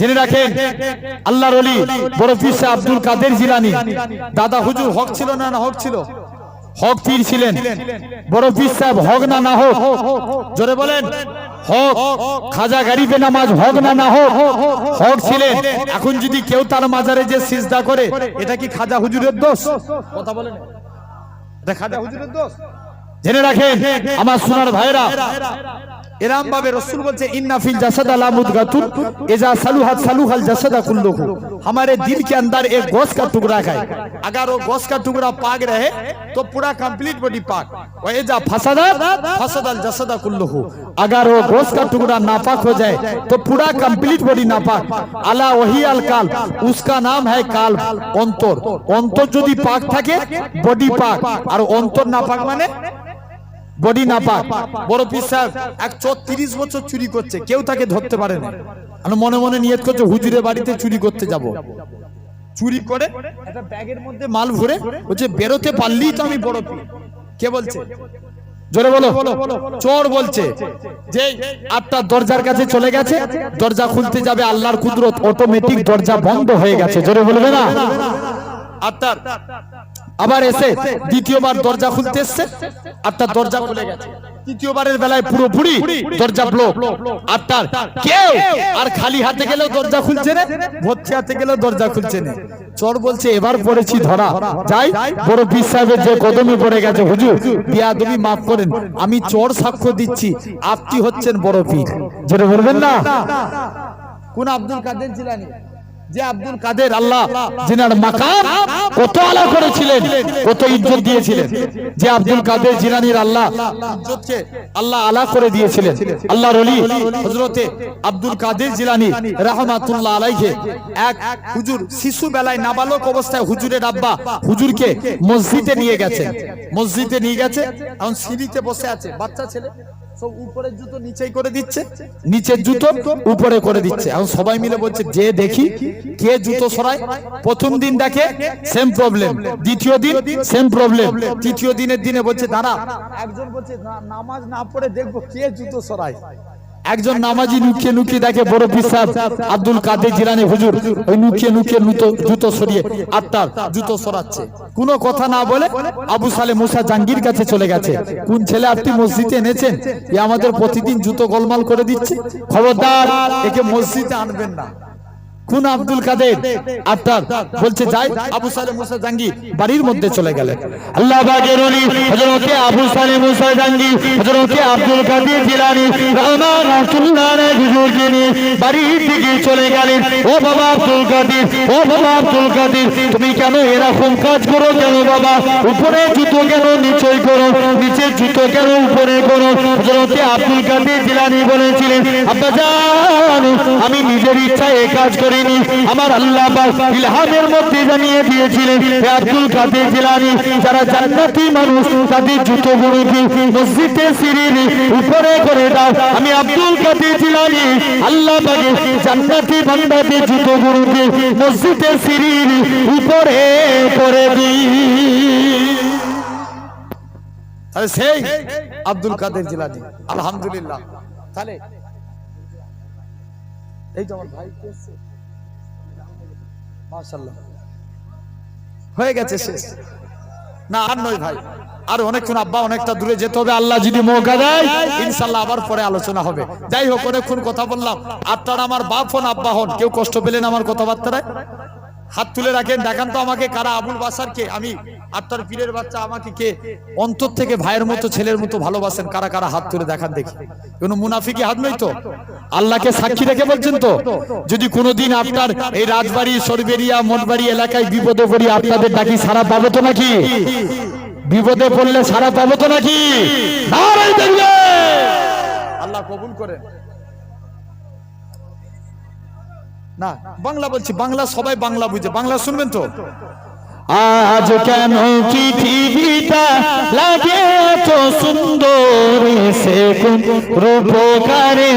জেনে রাখেন আল্লাহর ওলি বড় পীর সাহেব আব্দুল কাদের জিলানী দাদা হুজুর হক ছিল না না হক ছিল? হক পীর ছিলেন। বড় পীর সাহেব হক না না হোক? জোরে বলেন হক। খাজা গরিবে নামাজ হক না না হোক? হক ছিলেন। এখন যদি কেউ তার মাজারে যে সিজদা করে, এটা কি খাজা হুজুরের দোষ? কথা বলেন, এটা খাজা হুজুরের দোষ? জেনে রাখেন আমার সোনার ভাইরা, এরকম ভাবে রাসূল বলছে इन्ना फिल जसद ला मुदगतुन इजा सलुहत सलुहल जसद कुल्लुहु। हमारे दिल के अंदर एक गोश्त का टुकड़ा है, अगर वो गोश्त का टुकड़ा पाक रहे तो पूरा कंप्लीट बॉडी पाक। और इजा फसदत फसदल जसद कुल्लुहु, अगर वो गोश्त का टुकड़ा नापाक हो जाए तो पूरा कंप्लीट बॉडी नापाक। अला वही अल काल, उसका नाम है काल, अंतर। अंतर যদি পাক থাকে বডি পাক, আর অন্তর নাপাক মানে বডি নাপাক। বড় পীর সাহেব 130 বছর চুরি করছে, কেউ তাকে ধরতে পারে না। আর মনে মনে নিয়ত করছে হুজুরের বাড়িতে চুরি করতে যাব। চুরি করে একটা ব্যাগের মধ্যে মাল ভরে বলছে বেরোতে পারলেই তো আমি বড় পীর। কে বলছে? জোরে বলো। চোর বলছে যে আটটা দরজার কাছে চলে গেছে, দরজা খুলতে যাবে, আল্লাহর কুদরত অটোমেটিক দরজা বন্ধ হয়ে গেছে। জোরে বলবে না? আটটার আবার এসে দ্বিতীয়বার দরজা খুলতে এসছে, আটটা দরজা খুলে গেছে। তৃতীয়বারের বেলায় পুরোপুরি দরজা ব্লক। আটটার কেউ আর খালি হাতে গেলেও দরজা খুলছে না, ভর্তি হাতে গেলেও দরজা খুলছে না। চোর বলছে এবার পড়েছি ধরা, যাই বড় পীর সাহেবের যে কদমে পড়ে গেছে, হুজুর বিয়াদবি মাফ করেন, আমি চোর সাক্ষ্য দিচ্ছি আপনি হচ্ছেন বড় পীর। যেটা বলবেন না? কোন আব্দুল কাদের জিলানী? যে আব্দুল কাদের আল্লাহ জিনার মাকাম কত আলা করেছিলেন, কত ইজ্জত দিয়েছিলেন। যে আব্দুল কাদের জিলানীর আল্লাহ ইজ্জতকে আল্লাহ আলা করে দিয়েছিলেন। আল্লাহর ওলি হযরতে আব্দুল কাদের জিলানী রাহমাতুল্লাহ আলাইহি এক হুজুর শিশু বেলায় নাবালক অবস্থায় হুজুরের আব্বা হুজুরকে মসজিদে নিয়ে গেছে। মসজিদে নিয়ে গেছে, এখন সিঁড়িতে বসে আছে, বাচ্চা ছেলে সব উপরের জুতো নিচেই করে দিচ্ছে, নিচের জুতো উপরে করে দিচ্ছে। এখন সবাই মিলে বলছে যে দেখি কে জুতো সরায়। প্রথম দিন দেখে সেম প্রবলেম, দ্বিতীয় দিন সেম প্রবলেম, তৃতীয় দিনের দিনে বলছে দাঁড়া, একজন বলছে নামাজ না পড়ে দেখবো কে জুতো সরায়। একজন নামাজি লুকিয়ে লুকিয়ে দেখে বড় পীর সাহেব আব্দুল কাদের জিলানী হুজুর ওই লুকিয়ে লুকিয়ে জুতো সরিয়ে আটটার জুতো সরাচ্ছে। কোনো কথা না বলে আবু সালে মুসা জাঙ্গির কাছে চলে গেছে। কোন ছেলে আপনি মসজিদে এনেছেন, এ আমাদের প্রতিদিন জুতো গোলমাল করে দিচ্ছে, খবরদার একে মসজিদে আনবেন না। কোন আব্দুল কাদের আটটার বলছে যাই, আবু সালে মুসা জাঙ্গি বাড়ির মধ্যে চলে গেলেন। আল্লাহ পাকের ওলি হযরতে আবু সালে মুসা জাঙ্গি হযরতে আব্দুল কাদের জিলানী রাহমাতুল্লাহ আলাইহি হুজুরকে নিয়ে বাড়ির দিকে চলে গেলেন। ও বাবা আব্দুল কাদের, ও বাবা আব্দুল কাদের, তুমি কেন এরকম কাজ করো কেন বাবা? উপরে জুতো কেন নিচে করো, নিচে জুতো কেন উপরে করো? হযরতে আব্দুল কাদের জিলানী বলেছিলেন আব্বা জান, আমি নিজের ইচ্ছায় এই কাজ করি, আমার আল্লাহ পাক ইলহামের মধ্যে জানিয়ে দিয়েছিলেন হে আব্দুল কাদের জিলানী, যারা জান্নাতি মানুষ তাদের জুতোগুলোকে মসজিদের সিঁড়ির উপরে করে দাও। আমি আব্দুল কাদের জিলানী আল্লাহ পাকে জান্নাতি বান্দাদের জুতোগুলোকে মসজিদের সিঁড়ির উপরে করে দিই। তাহলে সেই আব্দুল কাদের জিলানী আলহামদুলিল্লাহ। তাহলে এই তো আমার ভাই এসেছে, মাশাআল্লাহ হয়ে গেছে শেষ না? আর নয় ভাই, আর অনেকক্ষণ আব্বা অনেকটা দূরে যেতে হবে, আল্লাহ যদি মৌকা দেয় ইনশাআল্লাহ আবার পরে আলোচনা হবে। যাই হোক অনেকক্ষণ কথা বললাম। আপনারা আমার বাপ হন আব্বা হন, কেউ কষ্ট পেলেন আমার কথাবার্তায়? হাত তুলে রাখেন, দেখান তো আমাকে কারা আবুল বাসার কে, আমি আটটার পীরের বাচ্চা, আমাকে কে অন্তর থেকে ভাইয়ের মতো ছেলের মতো ভালোবাসেন? কারা কারা হাত তুলে দেখান দেখি। কোনো মুনাফিকি হাত নয় তো? আল্লাহকে সাক্ষী রেখে বলছেন তো? যদি কোনোদিন আপনার এই রাজবাড়ি সরবেরিয়া মঠবাড়ি এলাকায় বিপদে পড়ি আপনাদের ডাকি সারা পাবো তো নাকি? বিপদে পড়লে সারা পাবো তো নাকি? আল্লাহ কবুল করে না। বাংলা বলছি, বাংলা সবাই বাংলা বুঝে, বাংলা শুনবেন তো? আজ কেন পৃথিবীটা লাগে এত সুন্দর, সে কোন রূপকারে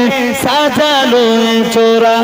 সাজালো চোরা